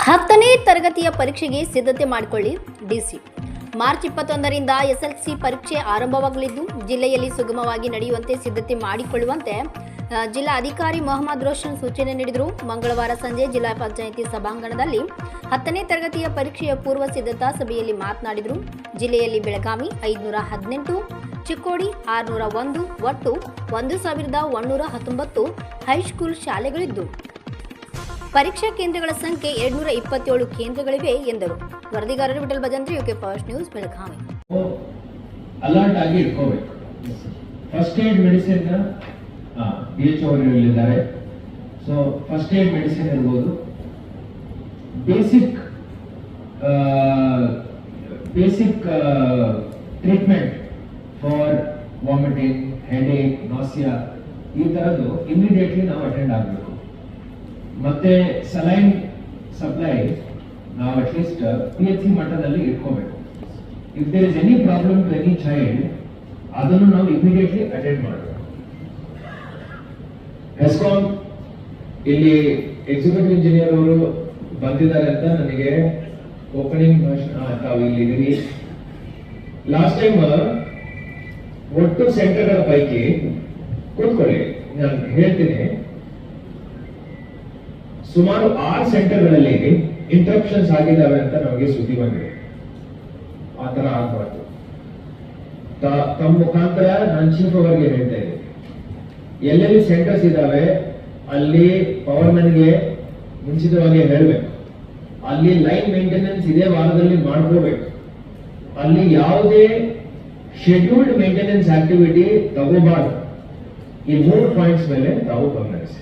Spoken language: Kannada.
10ನೇ ತರಗತಿಯ ಪರೀಕ್ಷೆಗೆ ಸಿದ್ಧತೆ ಮಾಡಿಕೊಳ್ಳಿ ಡಿಸಿ. ಮಾರ್ಚ್ 21ರಿಂದ ಎಸ್ಎಸ್ಎಲ್ಸಿ ಪರೀಕ್ಷೆ ಆರಂಭವಾಗಲಿದ್ದು ಜಿಲ್ಲೆಯಲ್ಲಿ ಸುಗಮವಾಗಿ ನಡೆಯುವಂತೆ ಸಿದ್ಧತೆ ಮಾಡಿಕೊಳ್ಳುವಂತೆ ಜಿಲ್ಲಾ ಅಧಿಕಾರಿ ಮೊಹಮ್ಮದ್ ರೋಷನ್ ಸೂಚನೆ ನೀಡಿದರು. ಮಂಗಳವಾರ ಸಂಜೆ ಜಿಲ್ಲಾ ಪಂಚಾಯಿತಿ ಸಭಾಂಗಣದಲ್ಲಿ 10ನೇ ತರಗತಿಯ ಪರೀಕ್ಷೆಯ ಪೂರ್ವ ಸಿದ್ಧತಾ ಸಭೆಯಲ್ಲಿ ಮಾತನಾಡಿದರು. ಜಿಲ್ಲೆಯಲ್ಲಿ ಬೆಳಗಾವಿ 518, ಚಿಕ್ಕೋಡಿ 601, ಒಟ್ಟು 1119 ಹೈಸ್ಕೂಲ್ ಶಾಲೆಗಳಿದ್ದು ಪರೀಕ್ಷಾ ಕೇಂದ್ರಗಳ ಸಂಖ್ಯೆ 227 ಕೇಂದ್ರಗಳಿವೆ ಎಂದರು. ವರದಿಗಾರರು Vithal Bhajantri, UK power news, Belagavi. Alert ಆಗಿ ಇಟ್ಕೋಬೇಕು. ಫಸ್ಟ್ ಏಡ್ ಮೆಡಿಸಿನ್ BHO ಅವರು ಹೇಳಿದ್ದಾರೆ. ಸೊ ಫಸ್ಟ್ ಏಡ್ ಮೆಡಿಸಿನ್ ಇರ್ಬೋದು, basic treatment for vomiting, headache, nausea ಈ ತರದ್ದು ಇಮಿಡಿಯೇಟ್ಲಿ ನಾವು ಅಟೆಂಡ್ ಆಗಬೇಕು. ಮತ್ತೆ ಸಲೈನ್ ಸಪ್ಲೈ ನಾವು ಅಟ್ಲೀಸ್ಟ್ PHC ಮಟ್ಟದಲ್ಲಿ ಇಟ್ಕೋಬೇಕು. If there is any problem to any child, ಅದನ್ನು ನಾವು ಇಮಿಡಿಯೇಟ್ಲಿ ಅಟೆಂಡ್ ಮಾಡಬೇಕು. ಹೆಸ್ಕಾಂ ಇಲ್ಲಿ ಎಕ್ಸಿಕ್ಯೂಟಿವ್ ಇಂಜಿನಿಯರ್ ಅವರು ಬಂದಿದ್ದಾರೆ ಅಂತ ನನಗೆ ಓಪನಿಂಗ್ ಭಾಷಣ ತಾವು ಇಲ್ಲಿದ್ದೀರಿ. ಲಾಸ್ಟ್ ಟೈಮ್ ಒಟ್ಟು ಸೆಂಟರ್ಗಳ ಪೈಕಿ ಕೂತ್ಕೊಳ್ಳಿ, ನಾನು ಹೇಳ್ತೀನಿ, ಸುಮಾರು 6 ಸೆಂಟರ್ಗಳಲ್ಲಿ ಇಂಟರಪ್ಷನ್ಸ್ ಆಗಿದ್ದಾವೆ ಅಂತ ನಮಗೆ ಸುದ್ದಿ ಬಂದಿದೆ. ಆ ತರ ಆಗಬಾರ್ದು. ತಮ್ಮ ಮುಖಾಂತರ ನಾನು ಚೀಫ್ ಅವರಿಗೆ ಹೇಳ್ತಾ ಇದ್ದೀನಿ, ಎಲ್ಲೆಲ್ಲಿ ಸೆಂಟರ್ಸ್ ಇದಾವೆ ಅಲ್ಲಿ ಪವರ್ ಮ್ಯಾನ್ಗೆ ಮುಂಚಿತವಾಗಿ ಹೇಳಬೇಕು. ಅಲ್ಲಿ ಲೈನ್ ಮೇಂಟೆನೆನ್ಸ್ ಇದೇ ವಾರದಲ್ಲಿ ಮಾಡ್ಕೋಬೇಕು. ಅಲ್ಲಿ ಯಾವುದೇ ಶೆಡ್ಯೂಲ್ಡ್ ಮೇಂಟೆನೆನ್ಸ್ ಆಕ್ಟಿವಿಟಿ ತಗೋಬಾರ್ದು. ಈ 3 ಪಾಯಿಂಟ್ಸ್ ಮೇಲೆ ತಾವು ಗಮನಿಸಿ.